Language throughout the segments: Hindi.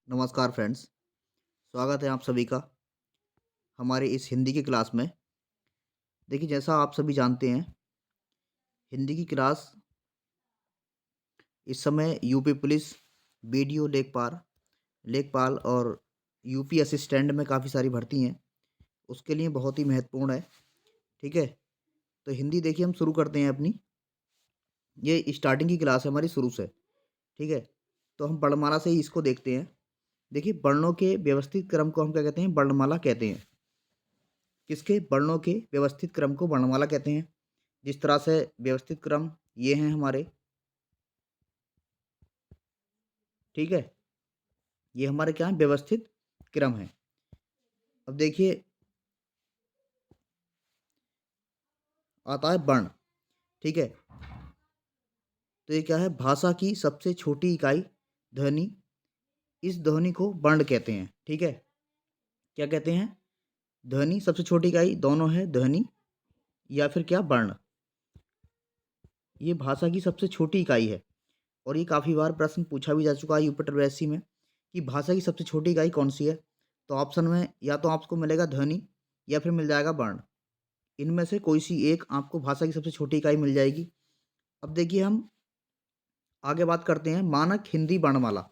नमस्कार फ्रेंड्स, स्वागत है आप सभी का हमारे इस हिंदी की क्लास में। देखिए, जैसा आप सभी जानते हैं, हिंदी की क्लास इस समय यूपी पुलिस, बीडीओ लेखपाल और यूपी असिस्टेंट में काफ़ी सारी भर्ती हैं, उसके लिए बहुत ही महत्वपूर्ण है। ठीक है, तो हिंदी देखिए हम शुरू करते हैं अपनी। ये स्टार्टिंग की क्लास है हमारी शुरू से। ठीक है, तो हम वर्णमाला से ही इसको देखते हैं। देखिए, वर्णों के व्यवस्थित क्रम को हम क्या कहते हैं? वर्णमाला कहते हैं। किसके? वर्णों के व्यवस्थित क्रम को वर्णमाला कहते हैं। जिस तरह से व्यवस्थित क्रम ये हैं हमारे, ठीक है? ये हमारे क्या हैं? व्यवस्थित क्रम है। अब देखिए, आता है वर्ण, ठीक है? तो ये क्या है? भाषा की सबसे छोटी इकाई ध्वनि। इस ध्वनि को वर्ण कहते हैं, ठीक है? क्या कहते हैं? ध्वनि सबसे छोटी इकाई दोनों है, ध्वनि या फिर क्या? वर्ण। ये भाषा की सबसे छोटी इकाई है और ये काफ़ी बार प्रश्न पूछा भी जा चुका है यूपी ट्रिपल में कि भाषा की सबसे छोटी इकाई कौन सी है? तो ऑप्शन में या तो आपको मिलेगा ध्वनि या फिर मिल जाएगा वर्ण। इनमें से कोई सी एक आपको भाषा की सबसे छोटी इकाई मिल जाएगी। अब देखिए, हम आगे बात करते हैं मानक हिंदी वर्णमाला,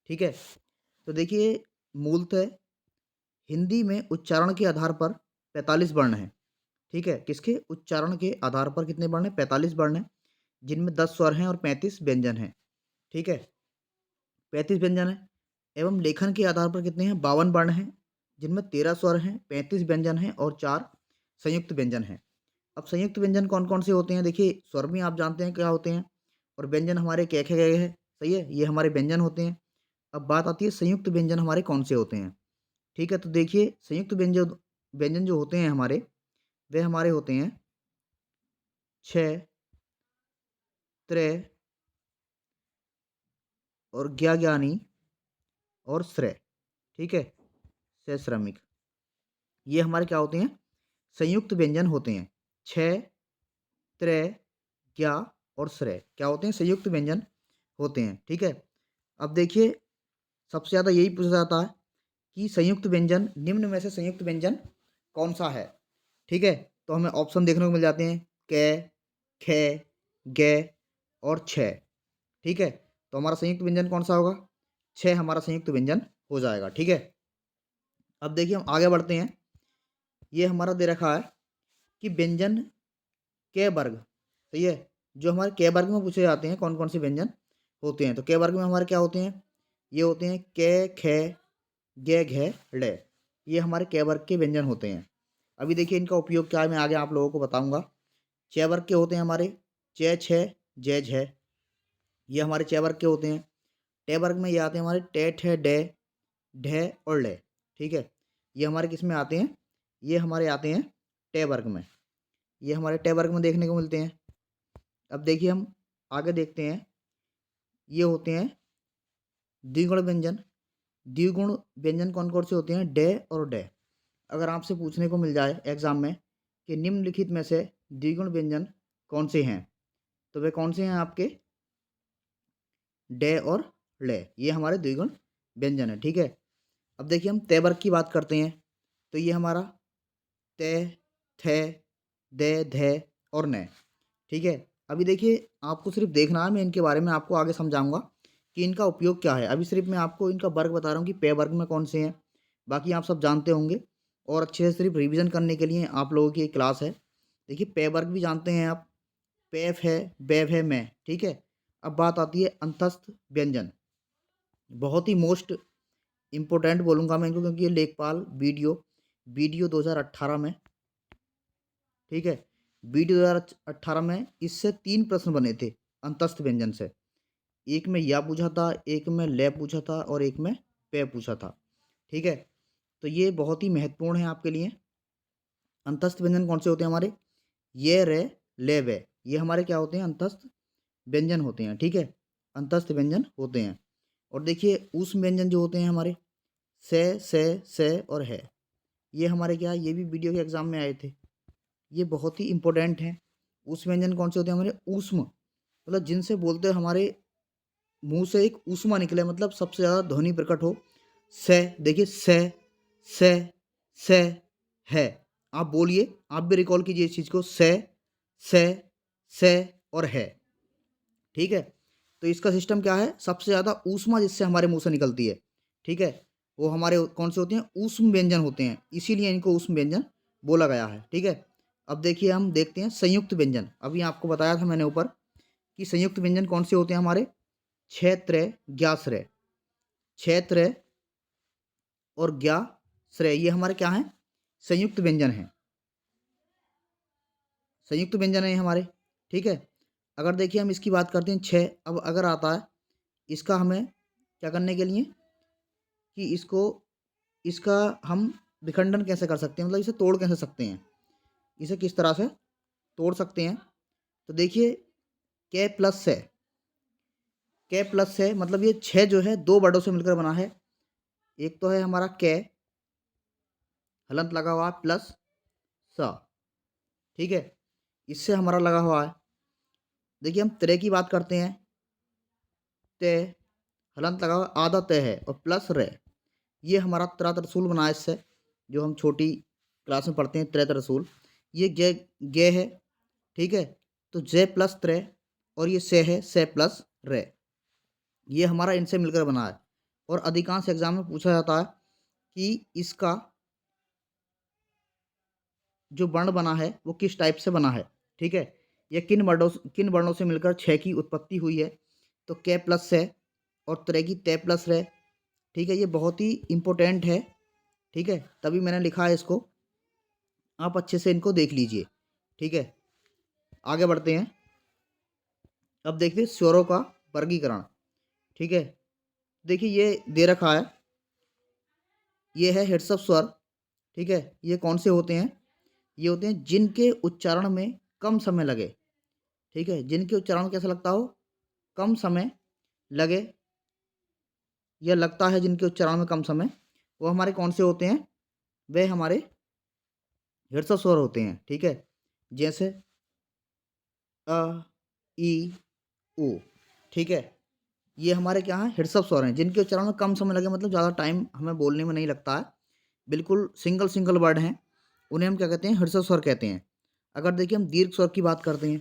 ठीक है? तो देखिए, मूलतः हिंदी में उच्चारण के आधार पर 45 वर्ण हैं, ठीक है? किसके? उच्चारण के आधार पर कितने वर्ण हैं? 45 वर्ण हैं, जिनमें 10 स्वर हैं और 35 व्यंजन हैं, ठीक है? 35 व्यंजन हैं एवं लेखन के आधार पर कितने हैं? 52 वर्ण हैं, जिनमें 13 स्वर हैं, 35 व्यंजन हैं और 4 संयुक्त व्यंजन हैं। अब संयुक्त व्यंजन कौन-कौन से होते हैं? देखिए, स्वर भी आप जानते हैं क्या होते हैं और व्यंजन हमारे कै, ख, ग, घ है, सही है? ये हमारे व्यंजन होते हैं। अब बात आती है संयुक्त व्यंजन हमारे कौन से होते हैं? ठीक है, तो देखिए संयुक्त व्यंजन व्यंजन जो होते हैं हमारे, वे हमारे होते हैं छ, त्र और ज्ञानी और श्रेय, ठीक है? सश्रमिक। ये हमारे क्या होते हैं? संयुक्त व्यंजन होते हैं। छ, त्र, ज्ञा और श्रेय क्या होते हैं? संयुक्त व्यंजन होते हैं, ठीक है? अब देखिए, सबसे ज़्यादा यही पूछा जाता है कि संयुक्त व्यंजन, निम्न में से संयुक्त व्यंजन कौन-सा है? ठीक है? तो हमें ऑप्शन देखने को मिल जाते हैं कै, ख, ग और छ, ठीक है? तो हमारा संयुक्त व्यंजन कौन-सा होगा? छ हमारा संयुक्त व्यंजन हो जाएगा, ठीक है? अब देखिए, हम आगे बढ़ते हैं। ये हमारा दे रखा है कि व्यंजन के वर्ग, सही है? जो हमारे के वर्ग में पूछे जाते हैं कौन-कौन से व्यंजन होते हैं, तो के वर्ग में हमारे क्या होते हैं? ये होते हैं कै, ख, ग, घ, ड़। ये हमारे क वर्ग के व्यंजन होते हैं। अभी देखिए, इनका उपयोग क्या है, मैं आगे आप लोगों को बताऊँगा। च वर्ग के होते हैं हमारे च, छ, ज, झ। ये हमारे च वर्ग के होते हैं। ट वर्ग में ये आते हैं हमारे ट, ठ, ड, ढ और ळ, ठीक है? ये हमारे किस में आते हैं? ये हमारे आते हैं ट वर्ग में। ये हमारे ट वर्ग में देखने को मिलते हैं। अब देखिए, हम आगे देखते हैं। ये होते हैं द्विगुण व्यंजन। द्विगुण व्यंजन कौन-कौन से होते हैं? ड और ड। अगर आपसे पूछने को मिल जाए एग्ज़ाम में कि निम्नलिखित में से द्विगुण व्यंजन कौन से हैं? तो वे कौन से हैं आपके? ड और ळ। ये हमारे द्विगुण व्यंजन है, ठीक है? अब देखिए, हम त वर्ग की बात करते हैं। तो ये हमारा त, थ, द, ध और न, ठीक है? अभी देखिए, आपको सिर्फ़ देखना है, मैं इनके बारे में आपको आगे समझाऊँगा कि इनका उपयोग क्या है। अभी सिर्फ़ मैं आपको इनका वर्ग बता रहा हूँ कि प वर्ग में कौन से हैं, बाकी आप सब जानते होंगे और अच्छे से सिर्फ़ रिवीज़न करने के लिए आप लोगों की ये क्लास है। देखिए, प वर्ग भी जानते हैं आप, पैफ है, बैव है, मैं, ठीक है? अब बात आती है अंतस्थ व्यंजन। बहुत ही मोस्ट इम्पोर्टेंट बोलूँगा मैं इनको, क्योंकि ये लेखपाल वीडियो 2018 में, ठीक है? वीडियो 2018 में इससे 3 प्रश्न बने थे अंतस्थ व्यंजन से। एक में या पूछा था, एक में ले पूछा था और एक में पे पूछा था, ठीक है? तो ये बहुत ही महत्वपूर्ण है आपके लिए। अंतस्थ व्यंजन कौन से होते हैं हमारे? ये, रे, ले, वे। ये हमारे क्या होते हैं? अंतस्थ व्यंजन होते हैं, ठीक है? अंतस्थ व्यंजन होते हैं। और देखिए, ऊष्म व्यंजन जो होते हैं हमारे से और है, ये हमारे क्या है? ये भी वीडियो के एग्ज़ाम में आए थे। ये बहुत ही इम्पोर्टेंट हैं। ऊष्म व्यंजन कौन से होते हैं हमारे? ऊष्म मतलब जिनसे बोलते हैं हमारे मुंह से एक ऊष्मा निकले, मतलब सबसे ज़्यादा ध्वनि प्रकट हो। से, देखिए से, से, है। आप बोलिए, आप भी रिकॉल कीजिए इस चीज़ को, से और है। ठीक है, तो इसका सिस्टम क्या है, सबसे ज़्यादा ऊष्मा जिससे हमारे मुंह से निकलती है, ठीक है, वो हमारे कौन से होते हैं, ऊष्म व्यंजन होते हैं, इसीलिए इनको ऊष्म व्यंजन बोला गया है। ठीक है, अब देखिए हम देखते हैं संयुक्त व्यंजन। अभी आपको बताया था मैंने ऊपर कि संयुक्त व्यंजन कौन से होते हैं हमारे, क्षेत्र, ज्ञाश्रय, क्षेत्र और ज्ञाश्रय, ये हमारे क्या हैं, संयुक्त व्यंजन हैं, संयुक्त व्यंजन है हमारे। ठीक है, अगर देखिए हम इसकी बात करते हैं छः, अब अगर आता है इसका हमें क्या करने के लिए कि इसको, इसका हम विखंडन कैसे कर सकते हैं, मतलब इसे तोड़ कैसे सकते हैं, इसे किस तरह से तोड़ सकते हैं। तो देखिए के प्लस है, के प्लस है, मतलब ये छः जो है दो वर्डों से मिलकर बना है। एक तो है हमारा के, हलंत लगा हुआ है, प्लस स, ठीक है, इससे हमारा लगा हुआ है। देखिए हम त्रे की बात करते हैं, ते, हलंत लगा हुआ, आधा तय है और प्लस रे, ये हमारा त्रा तरसूल बना है इससे, जो हम छोटी क्लास में पढ़ते हैं त्रे तरसूल, ये गे है। ठीक है, तो जे प्लस त्रे और ये से है, से प्लस रे, ये हमारा इनसे मिलकर बना है। और अधिकांश एग्जाम में पूछा जाता है कि इसका जो वर्ण बना है वो किस टाइप से बना है। ठीक है, ये किन वर्णों से मिलकर छः की उत्पत्ति हुई है, तो के प्लस है और त्रे की ते प्लस रे। ठीक है, ये बहुत ही इम्पोर्टेंट है। ठीक है, तभी मैंने लिखा है इसको, आप अच्छे से इनको देख लीजिए। ठीक है, आगे बढ़ते हैं। अब देखते हैं स्वरों का वर्गीकरण। ठीक है, देखिए ये दे रखा है, ये है ह्रस्व स्वर। ठीक है, ये कौन से होते हैं, ये होते हैं जिनके उच्चारण में कम समय लगे। ठीक है, जिनके उच्चारण कैसा लगता हो, कम समय लगे, या लगता है जिनके उच्चारण में कम समय, वो हमारे कौन से होते हैं, वे हमारे ह्रस्व स्वर होते हैं। ठीक है, जैसे अ, ई, उ। ठीक है, ये हमारे क्या हैं, ह्रस्व स्वर हैं, जिनके उच्चारण में कम समय लगे, मतलब ज़्यादा टाइम हमें बोलने में नहीं लगता है, बिल्कुल सिंगल सिंगल वर्ड हैं, उन्हें हम क्या कहते हैं, ह्रस्व स्वर कहते हैं। अगर देखिए हम दीर्घ स्वर की बात करते हैं,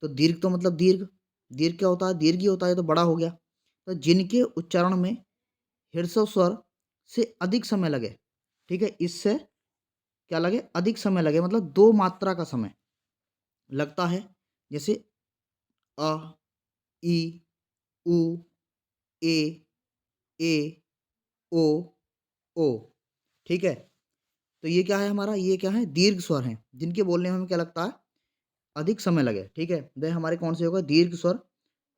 तो दीर्घ तो मतलब दीर्घ, दीर्घ क्या होता है, दीर्घ ही होता है, तो बड़ा हो गया। तो जिनके उच्चारण में ह्रस्व स्वर से अधिक समय लगे, ठीक है, इससे क्या लगे, अधिक समय लगे, मतलब दो मात्रा का समय लगता है, जैसे अ, ई, उ, ए, ए, ओ, ओ। ठीक है, तो ये क्या है हमारा, ये क्या है, दीर्घ स्वर हैं, जिनके बोलने में हमें क्या लगता है, अधिक समय लगे। ठीक है, वह हमारे कौन से होगा, दीर्घ स्वर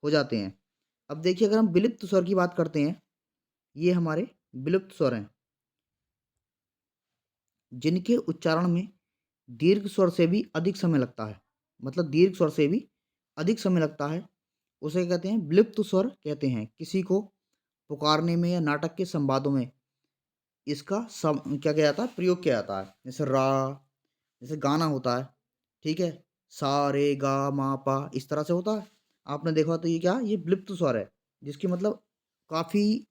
हो जाते हैं। अब देखिए अगर हम विलुप्त स्वर की बात करते हैं, ये हमारे विलुप्त स्वर हैं, जिनके उच्चारण में दीर्घ स्वर से भी अधिक समय लगता है, मतलब दीर्घ स्वर से भी अधिक समय लगता है, उसे क्या कहते हैं, विलुप्त स्वर कहते हैं। किसी को पुकारने में या नाटक के संवादों में इसका क्या किया जाता है, प्रयोग किया जाता है, जैसे रा, जैसे गाना होता है। ठीक है, सा रे गा मा पा, इस तरह से होता है, आपने देखा, तो ये क्या, ये विलुप्त स्वर है, जिसकी मतलब काफ़ी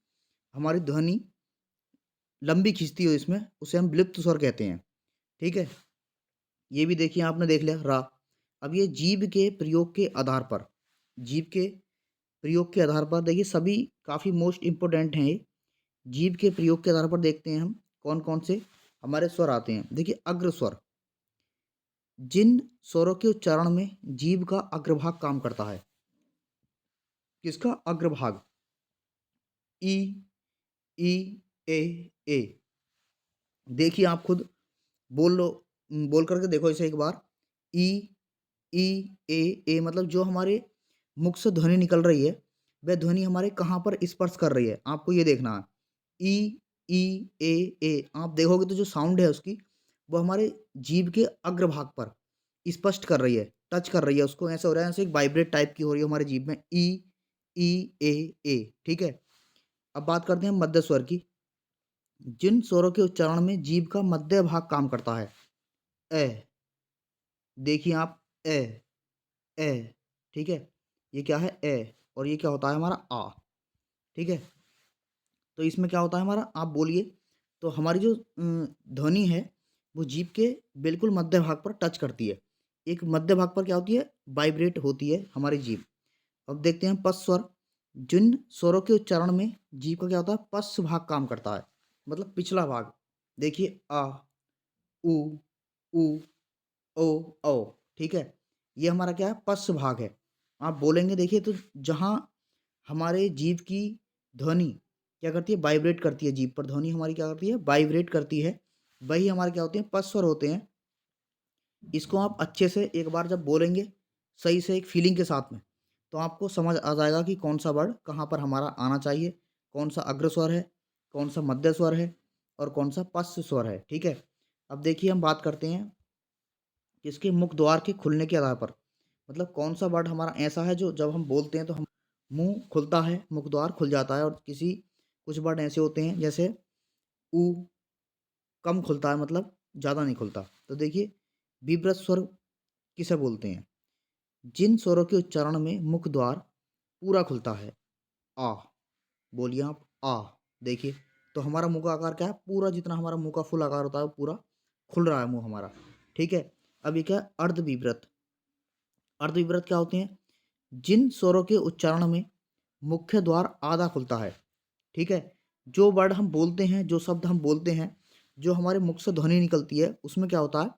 हमारी ध्वनि लंबी खींचती हो इसमें, उसे हम विलुप्त स्वर कहते हैं। ठीक है, ये भी देखिए आपने देख लिया रा। अब ये जीभ के प्रयोग के आधार पर, जीभ के प्रयोग के आधार पर देखिए सभी काफ़ी मोस्ट इम्पोर्टेंट हैं ये। जीभ के प्रयोग के आधार पर देखते हैं हम कौन कौन से हमारे स्वर आते हैं। देखिए अग्र स्वर, जिन स्वरों के उच्चारण में जीभ का अग्रभाग काम करता है, किसका अग्रभाग, ई, ई, ए, ए। देखिए आप खुद बोल लो, बोल करके देखो इसे एक बार, ई, ई, ए, मतलब जो हमारे मुख से ध्वनि निकल रही है, वह ध्वनि हमारे कहाँ पर स्पर्श कर रही है, आपको ये देखना है। ई, ई, ए, आप देखोगे तो जो साउंड है उसकी, वो हमारे जीभ के अग्रभाग पर स्पष्ट कर रही है, टच कर रही है उसको, ऐसा हो रहा है जैसे एक वाइब्रेट टाइप की हो रही है हमारे जीभ में, ई, ई, ए। ठीक है, अब बात करते हैं मध्य स्वर की, जिन स्वरों के उच्चारण में जीभ का मध्य भाग काम करता है, ए, देखिए आप, ए, ए। ठीक है, ये क्या है, ए, और ये क्या होता है हमारा, आ। ठीक है। तो इसमें क्या होता है हमारा, आप बोलिए। तो हमारी जो ध्वनि है वो जीभ के बिल्कुल मध्य भाग पर टच करती है। एक मध्य भाग पर क्या होती है, वाइब्रेट होती है हमारी जीभ। अब देखते हैं पश्च स्वर। जिन स्वरों के उच्चारण में जीभ का क्या होता है, पश्च भाग काम करता है, मतलब पिछला भाग। देखिए आ, उ, ऊ, ओ, औ, ठीक है। ये हमारा क्या है, पश्च भाग है। आप बोलेंगे देखिए, तो जहाँ हमारे जीभ की ध्वनि क्या करती है, वाइब्रेट करती है, जीभ पर ध्वनि हमारी क्या करती है, वाइब्रेट करती है, वही हमारे क्या होते हैं, पश्च स्वर होते हैं। इसको आप अच्छे से एक बार जब बोलेंगे सही से, एक फीलिंग के साथ में, तो आपको समझ आ जाएगा कि कौन सा वर्ड कहाँ पर हमारा आना चाहिए, कौन सा अग्र स्वर है, कौन सा मध्य स्वर है, और कौन सा पश्च स्वर है। ठीक है। अब देखिए हम बात करते हैं किसके, मुख द्वार के खुलने के आधार पर, मतलब कौन सा वर्ड हमारा ऐसा है जो जब हम बोलते हैं तो हम मुंह खुलता है, मुख द्वार खुल जाता है, और किसी कुछ वर्ड ऐसे होते हैं जैसे ऊ कम खुलता है, मतलब ज़्यादा नहीं खुलता। तो देखिए विब्रत स्वर किसे बोलते हैं, जिन स्वरों के उच्चारण में मुख द्वार पूरा खुलता है। आ, बोलिए आप आ। देखिए तो हमारा मुंह का आकार क्या है, पूरा जितना हमारा मुंह का फुल आकार होता है वो पूरा खुल रहा है मुंह हमारा। ठीक है। अब ये क्या है, अर्धविव्रत। अर्धविव्रत क्या होते हैं, जिन स्वरों के उच्चारण में मुख्य द्वार आधा खुलता है। ठीक है। जो वर्ड हम बोलते हैं, जो शब्द हम बोलते हैं, जो हमारे मुख से ध्वनि निकलती है, उसमें क्या होता है,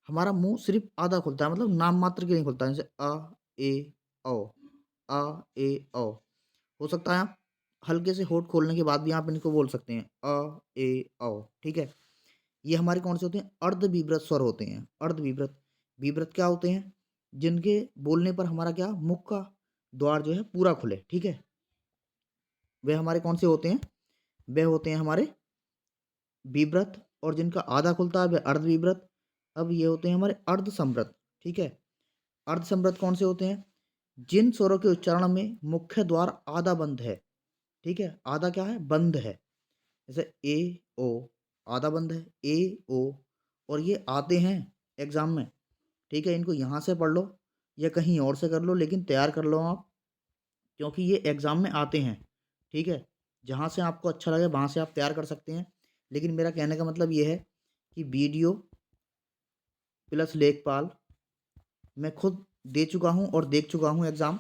हमारा मुंह सिर्फ आधा खुलता है, मतलब नाम मात्र के नहीं खुलता है, जैसे अ, ए, औ, अ, ए, औ। हो सकता है आप हल्के से होंठ खोलने के बाद भी आप इनको बोल सकते हैं, अ, ए, औ। ठीक है। ये हमारे कौन से होते हैं, अर्धविव्रत स्वर होते हैं। अर्धविव्रत, विव्रत क्या होते हैं, जिनके बोलने पर हमारा क्या, मुख का द्वार जो है पूरा खुले। ठीक है। वे हमारे कौन से होते हैं, वे होते हैं हमारे विव्रत, और जिनका आधा खुलता है वे अर्धविव्रत। अब ये होते हैं हमारे अर्धसंवृत। ठीक है। अर्धसंवृत कौन से होते हैं, जिन स्वरों के उच्चारण में मुख्य द्वार आधा बंद है। ठीक है। आधा क्या है, बंद है, जैसे ए, ओ, आधा बंद है, ए, ओ। और ये आते हैं एग्जाम में। ठीक है। इनको यहाँ से पढ़ लो या कहीं और से कर लो, लेकिन तैयार कर लो आप, क्योंकि ये एग्ज़ाम में आते हैं। ठीक है। जहाँ से आपको अच्छा लगे वहाँ से आप तैयार कर सकते हैं, लेकिन मेरा कहने का मतलब ये है कि वीडियो प्लस लेखपाल मैं खुद दे चुका हूँ और देख चुका हूँ एग्ज़ाम।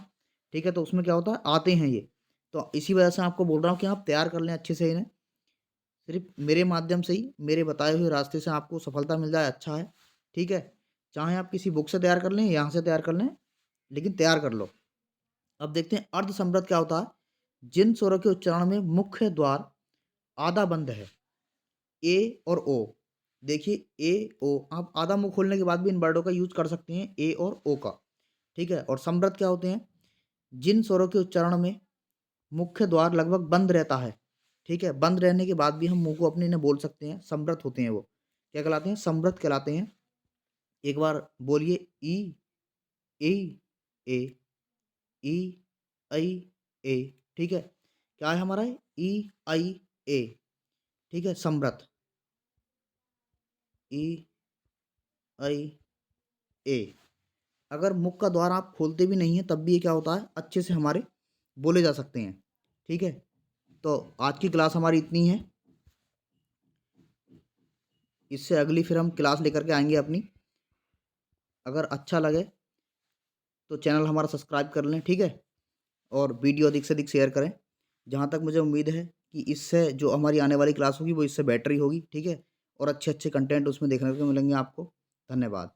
ठीक है। तो उसमें क्या होता है, आते हैं ये, तो इसी वजह से आपको बोल रहा हूँ कि आप तैयार कर लें अच्छे से इन्हें। सिर्फ मेरे माध्यम से ही, मेरे बताए हुए रास्ते से आपको सफलता मिल जाए, अच्छा है। ठीक है। चाहे आप किसी बुक से तैयार कर लें, यहाँ से तैयार कर लें, लेकिन तैयार कर लो। अब देखते हैं अर्धसंवृत क्या होता है, जिन स्वरों के उच्चारण में मुख्य द्वार आधा बंद है, ए और ओ। देखिए ए, ओ, आप आधा मुंह खोलने के बाद भी इन वर्डों का यूज कर सकते हैं, ए और ओ का। ठीक है। और समृद्ध क्या होते हैं, जिन स्वरों के उच्चारण में मुख्य द्वार लगभग बंद रहता है। ठीक है। बंद रहने के बाद भी हम मुंह को अपने ने बोल सकते हैं, समृद्ध होते हैं वो, क्या कहलाते हैं, समृद्ध कहलाते हैं। एक बार बोलिए, ई, ए, ए, ई, आई, ए। ठीक है। क्या है हमारा, ई, आई, ए। ठीक है। समृद्ध, ई, आई, ए। अगर मुख का द्वार आप खोलते भी नहीं है तब भी ये क्या होता है, अच्छे से हमारे बोले जा सकते हैं। ठीक है। तो आज की क्लास हमारी इतनी है, इससे अगली फिर हम क्लास लेकर के आएंगे अपनी। अगर अच्छा लगे तो चैनल हमारा सब्सक्राइब कर लें। ठीक है। और वीडियो अधिक से अधिक शेयर करें। जहाँ तक मुझे उम्मीद है कि इससे जो हमारी आने वाली क्लास होगी वो इससे बेटर ही होगी। ठीक है। और अच्छे अच्छे कंटेंट उसमें देखने को मिलेंगे आपको। धन्यवाद।